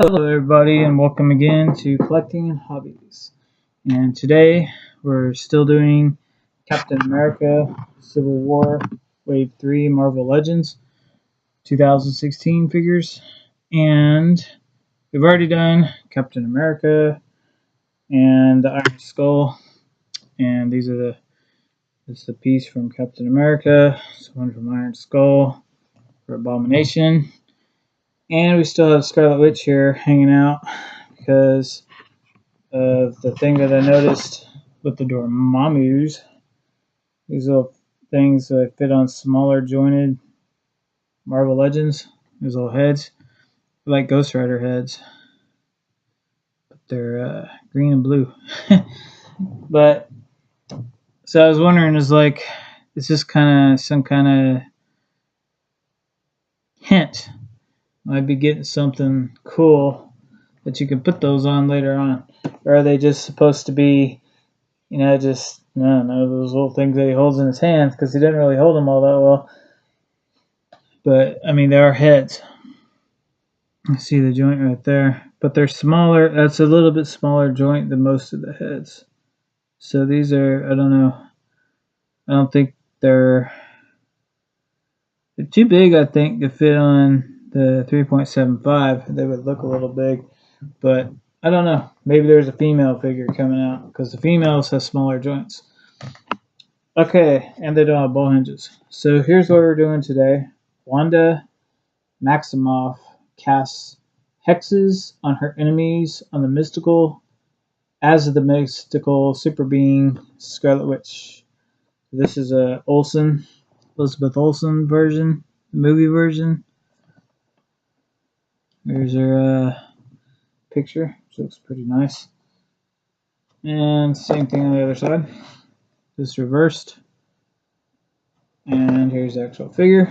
Hello everybody and welcome again to Collecting and Hobbies. And today we're still doing Captain America Civil War Wave 3 Marvel Legends 2016 figures. And we've already done Captain America and the Iron Skull. And this is the piece from Captain America, one from Iron Skull for Abomination. And we still have Scarlet Witch here hanging out because of the thing that I noticed with the Dormammu's. These little things that fit on smaller jointed Marvel Legends. These little heads. They're like Ghost Rider heads. But they're green and blue. But, so I was wondering, is this kind of some kind of hint? Might be getting something cool that you can put those on later on. Or are they just supposed to be, just, I don't know, those little things that he holds in his hands, because he didn't really hold them all that well. But, I mean, they are heads. I see the joint right there. But they're smaller. That's a little bit smaller joint than most of the heads. So these are, I don't know. I don't think they're too big, I think, to fit on the 3.75. They would look a little big. But I don't know. Maybe there's a female figure coming out, because the females have smaller joints. Okay, and they don't have ball hinges. So here's what we're doing today. Wanda Maximoff casts hexes on her enemies on the mystical super being Scarlet Witch. This is a Elizabeth Olsen version, movie version. There's her picture, which looks pretty nice. And same thing on the other side. This reversed. And here's the actual figure,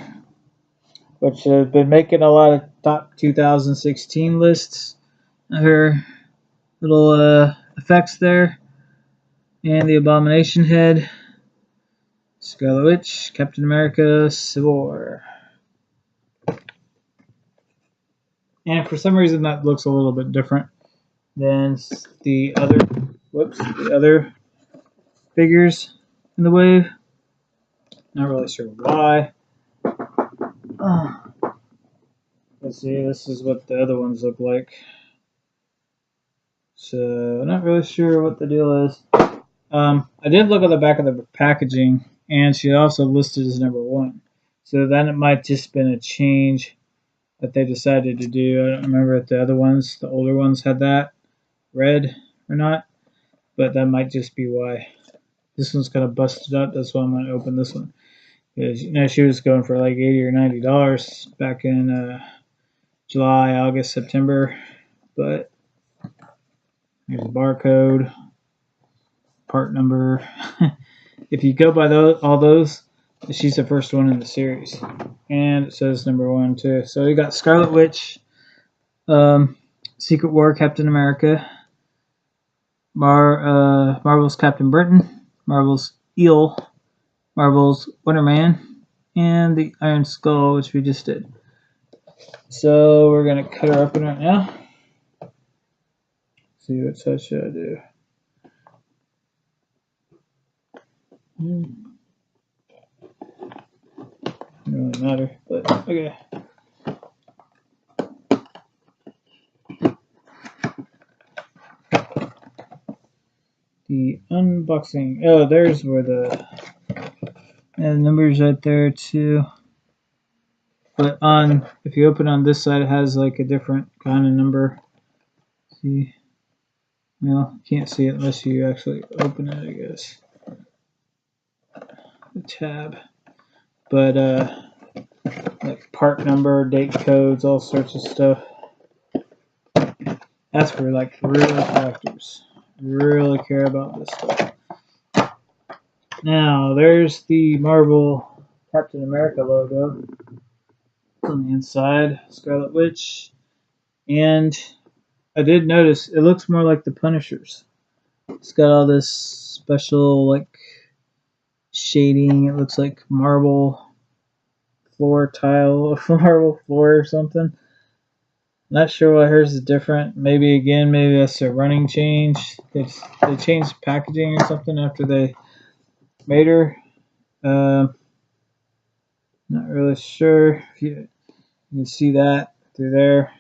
which has been making a lot of top 2016 lists. Her little effects there. And the Abomination head. Scarlet Witch, Captain America, Civil War. And for some reason that looks a little bit different than the other figures in the wave. Not really sure why. Let's see, this is what the other ones look like. So, not really sure what the deal is. I did look at the back of the packaging, and she also listed as number 1. So then it might just been a change that they decided to do. I don't remember if the other ones, the older ones, had that red or not, but that might just be why. This one's kind of busted up. That's why I'm going to open this one. Because, she was going for like $80 or $90 back in July, August, September. But here's a barcode, part number. If you go by all those, she's the first one in the series. And it says number 1 too. So we got Scarlet Witch, Secret War Captain America, Marvel's Captain Britain, Marvel's Eel, Marvel's Wonder Man, and the Iron Skull, which we just did. So we're going to cut her open right now. See what size should I do. Doesn't really matter, but okay. The unboxing. Oh, there's where the numbers right there too. But if you open on this side, it has like a different kind of number. See, well, can't see it unless you actually open it, I guess. The tab, but like part number, date codes, all sorts of stuff. That's for like real collectors. Really care about this stuff. Now, there's the Marvel Captain America logo on the inside, Scarlet Witch, and I did notice it looks more like the Punishers. It's got all this special like shading. It looks like marble floor tile, marble floor or something. Not sure why hers is different. Maybe that's a running change. They changed packaging or something after they made her. Not really sure. You can see that through there.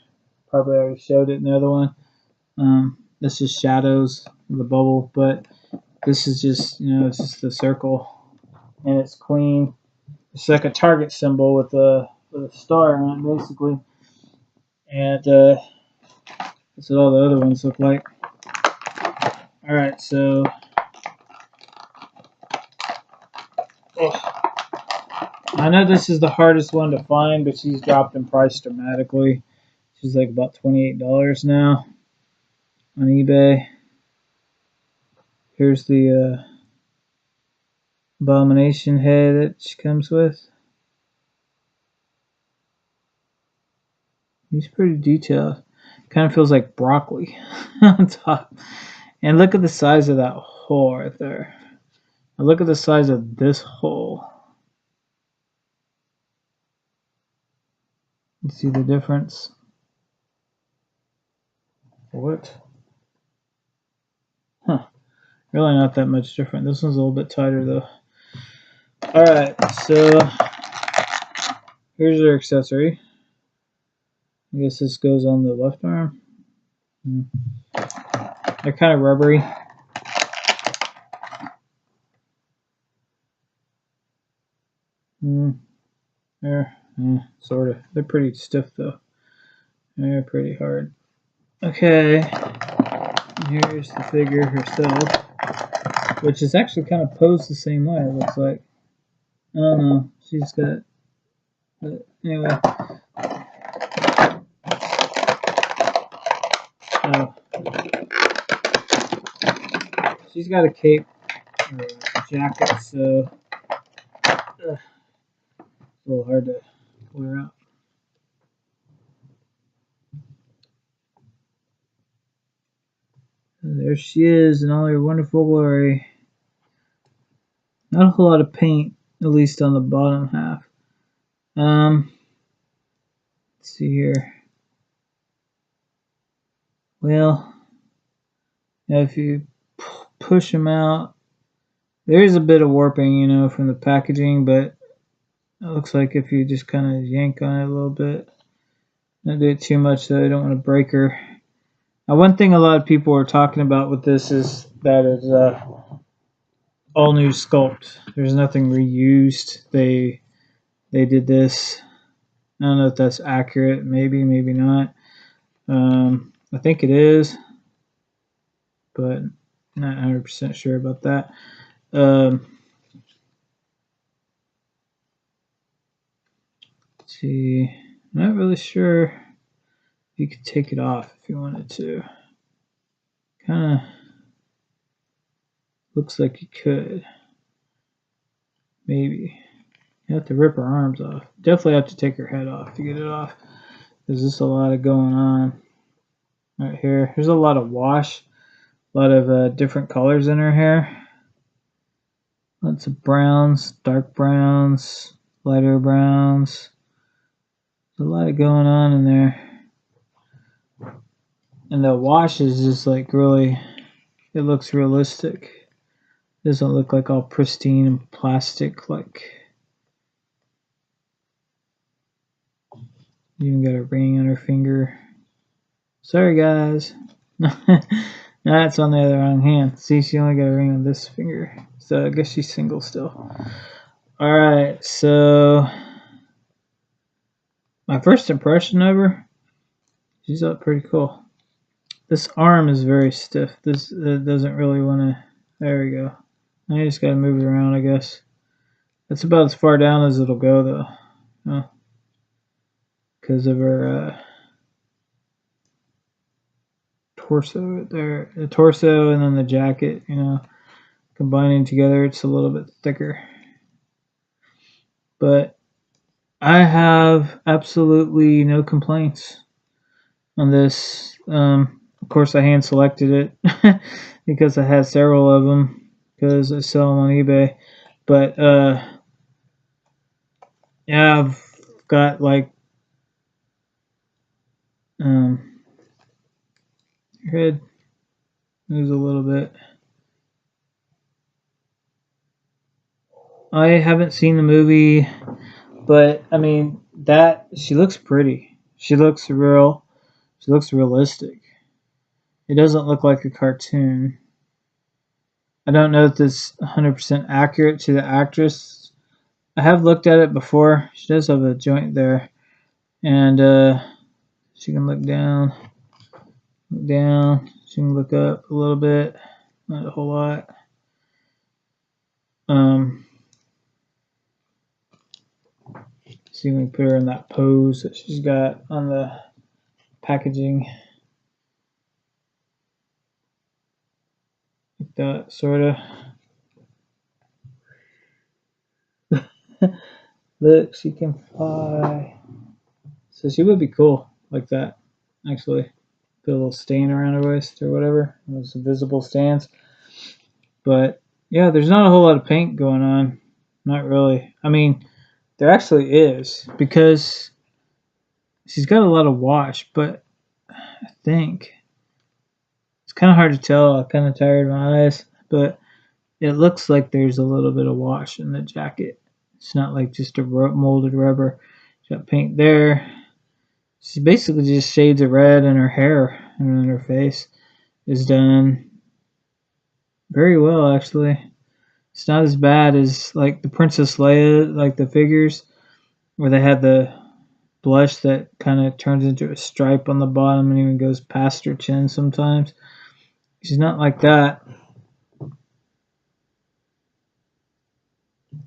Probably already showed it in the other one. This is shadows of the bubble, but this is just, it's just the circle, and it's clean. It's like a target symbol with a star on it, basically. And that's what all the other ones look like. All right, so I know this is the hardest one to find, but she's dropped in price dramatically. She's like about $28 now on eBay. Here's the abomination head that she comes with. He's pretty detailed. Kind of feels like broccoli on top. And look at the size of that hole right there. Now look at the size of this hole. You see the difference? What? Huh. Really not that much different. This one's a little bit tighter though. Alright, so here's your accessory. I guess this goes on the left arm. They're kind of rubbery. Sort of. They're pretty stiff though. They're pretty hard. Okay, here's the figure herself, which is actually kind of posed the same way, it looks like. I don't know. She's got... But anyway. Oh. She's got a cape or a jacket, so it's a little hard to pull her out. And there she is in all her wonderful glory. Not a whole lot of paint, at least on the bottom half. Let's see here. Well, if you push them out, there is a bit of warping, from the packaging, but it looks like if you just kind of yank on it a little bit, not do it too much, though. I don't want to break her. Now, one thing a lot of people are talking about with this is that it's all new sculpt. There's nothing reused. They did this. I don't know if that's accurate. Maybe not. I think it is, but not 100% sure about that. Let's see. Not really sure. You could take it off if you wanted to. Kind of looks like you could. Maybe. You have to rip her arms off. Definitely have to take her head off to get it off. There's just a lot of going on right here. There's a lot of wash. A lot of different colors in her hair. Lots of browns, dark browns, lighter browns. There's a lot of going on in there. And the wash is just like really, it looks realistic. It doesn't look like all pristine and plastic like. Even got a ring on her finger. Sorry guys. That's on the other wrong hand. See, she only got a ring on this finger. So I guess she's single still. Alright, so my first impression of her, she's up pretty cool. This arm is very stiff. This doesn't really want to... There we go. Now you just got to move it around, I guess. That's about as far down as it'll go, though. Because of her torso right there. The torso and then the jacket, combining together, it's a little bit thicker. But I have absolutely no complaints on this. Of course, I hand selected it because I had several of them because I sell them on eBay. But yeah, I've got like Your head moves a little bit. I haven't seen the movie, but I mean that she looks pretty. She looks real. She looks realistic. It doesn't look like a cartoon. I don't know if this is 100% accurate to the actress. I have looked at it before. She does have a joint there, and she can look down, look down. She can look up a little bit, not a whole lot. See, we put her in that pose that she's got on the packaging, like that, sort of. Look, she can fly. So she would be cool like that, actually. Put a little stain around her waist or whatever. Those invisible stands. But yeah, there's not a whole lot of paint going on. Not really. I mean, there actually is because she's got a lot of wash, but I think it's kind of hard to tell. I'm kind of tired of my eyes, but it looks like there's a little bit of wash in the jacket. It's not like just a molded rubber. She's got paint there. She basically just shades of red in her hair, and then her face is done very well, actually. It's not as bad as like the Princess Leia, like the figures, where they had the blush that kind of turns into a stripe on the bottom and even goes past her chin sometimes. She's not like that.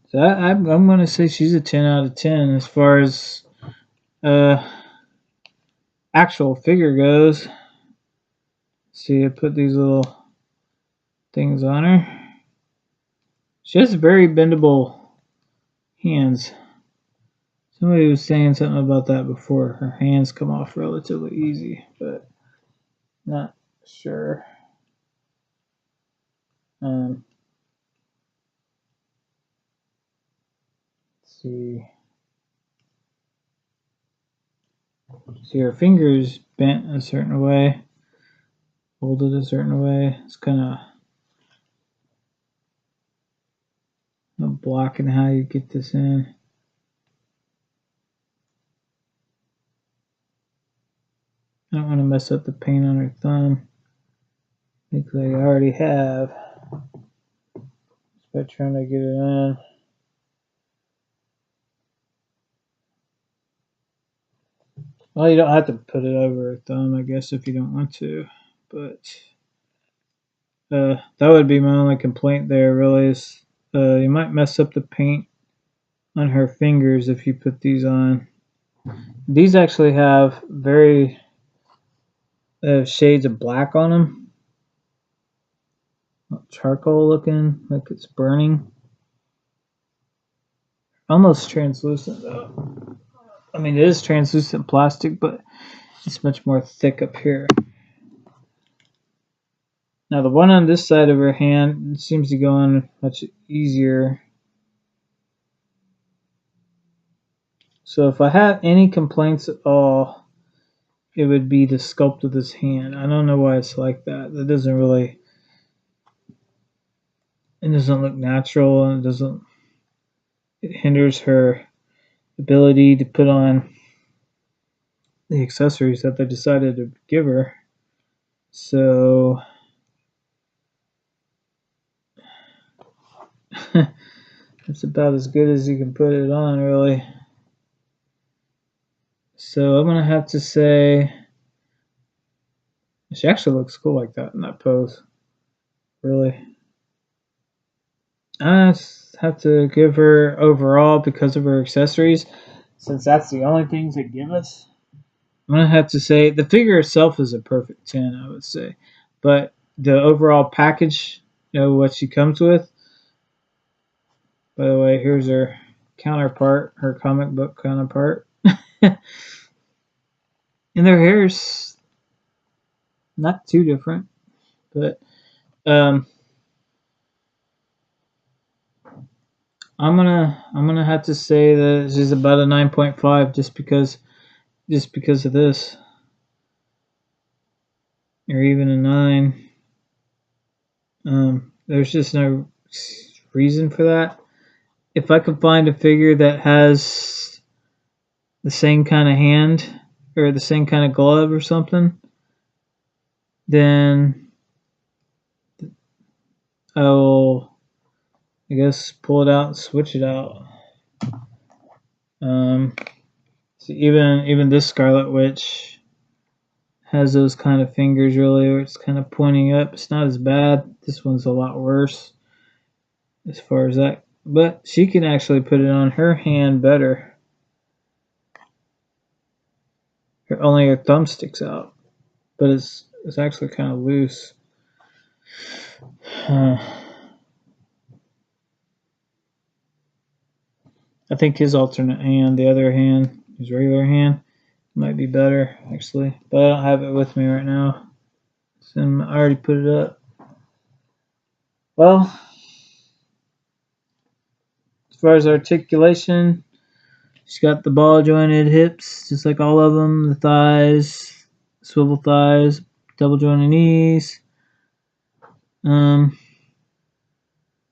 So I'm going to say she's a 10 out of 10 as far as actual figure goes. See, I put these little things on her. She has very bendable hands. Somebody was saying something about that before. Her hands come off relatively easy, but not sure. Let's see. See, her fingers bent a certain way, folded a certain way. It's kind of blocking how you get this in. I don't want to mess up the paint on her thumb. I think I already have. Just by trying to get it in. Well, you don't have to put it over her thumb, I guess, if you don't want to. But that would be my only complaint there, really, is you might mess up the paint on her fingers if you put these on. These actually have very shades of black on them. Charcoal looking, like it's burning. Almost translucent though. I mean, it is translucent plastic, but it's much more thick up here. Now the one on this side of her hand seems to go on much easier. So if I have any complaints at all, it would be the sculpt of this hand. I don't know why it's like that. It doesn't look natural, and it hinders her ability to put on the accessories that they decided to give her. So it's about as good as you can put it on, really. So I'm gonna have to say she actually looks cool like that in that pose. Really. I have to give her overall, because of her accessories, since that's the only things they give us. I'm gonna have to say the figure itself is a perfect 10, I would say, but the overall package, what she comes with. By the way, here's her counterpart, her comic book counterpart, and their hair's not too different, but I'm gonna have to say that she's about a 9.5 just because of this. or even a 9. There's just no reason for that. If I could find a figure that has the same kind of hand or the same kind of glove or something, then I will, I guess, pull it out and switch it out. So even this Scarlet Witch has those kind of fingers really, where it's kind of pointing up. It's not as bad. This one's a lot worse as far as that. But she can actually put it on her hand better. Only her thumb sticks out, but it's actually kind of loose. I think his alternate hand, the other hand, his regular hand, might be better actually, but I don't have it with me right now. So I already put it up. Well, as far as articulation, she's got the ball jointed hips, just like all of them. The thighs, swivel thighs, double jointed knees. No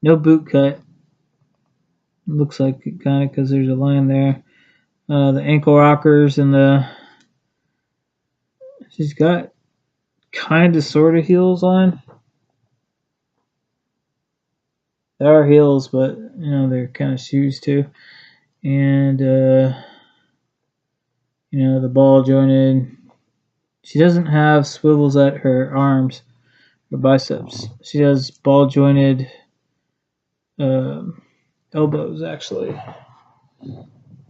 boot cut. Looks like it kind of because there's a line there. The ankle rockers and she's got kind of sort of heels on. There are heels, but you know they're kind of shoes too. And you know, the ball jointed. She doesn't have swivels at her arms or biceps. She has ball jointed elbows actually.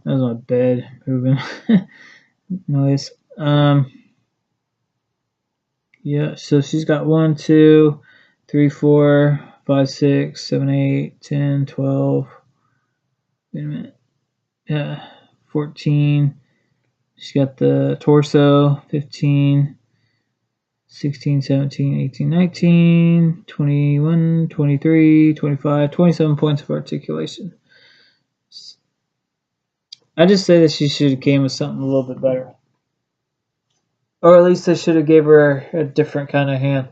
That was my bed moving noise. Yeah, so she's got 1, 2, 3, 4, 5, 6, 7, 8, 10, 12. Wait a minute. Yeah, 14. She's got the torso, 15, 16, 17, 18, 19, 21, 23, 25, 27 points of articulation. I just say that she should have came with something a little bit better. Or at least I should have gave her a different kind of hand.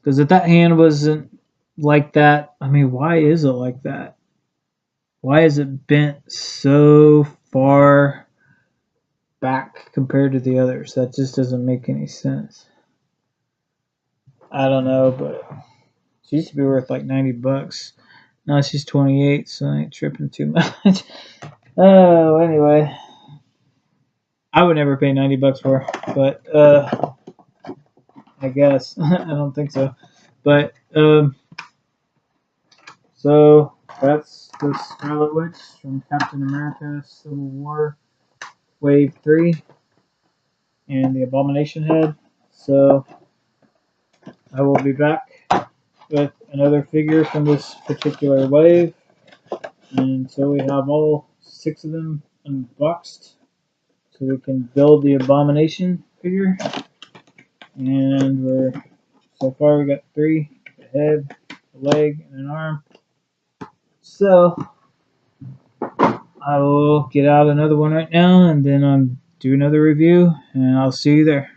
Because if that hand wasn't like that, I mean, why is it like that? Why is it bent so far back compared to the others? That just doesn't make any sense. I don't know, but she used to be worth like $90. Now she's 28, so I ain't tripping too much. Oh, anyway. I would never pay $90 for her, but I guess. I don't think so. But so that's the Scarlet Witch from Captain America Civil War Wave 3 and the Abomination Head. So I will be back with another figure from this particular wave. And so we have all 6 of them unboxed. So we can build the Abomination figure. And so far we got 3, a head, a leg, and an arm. So I will get out another one right now and then do another review, and I'll see you there.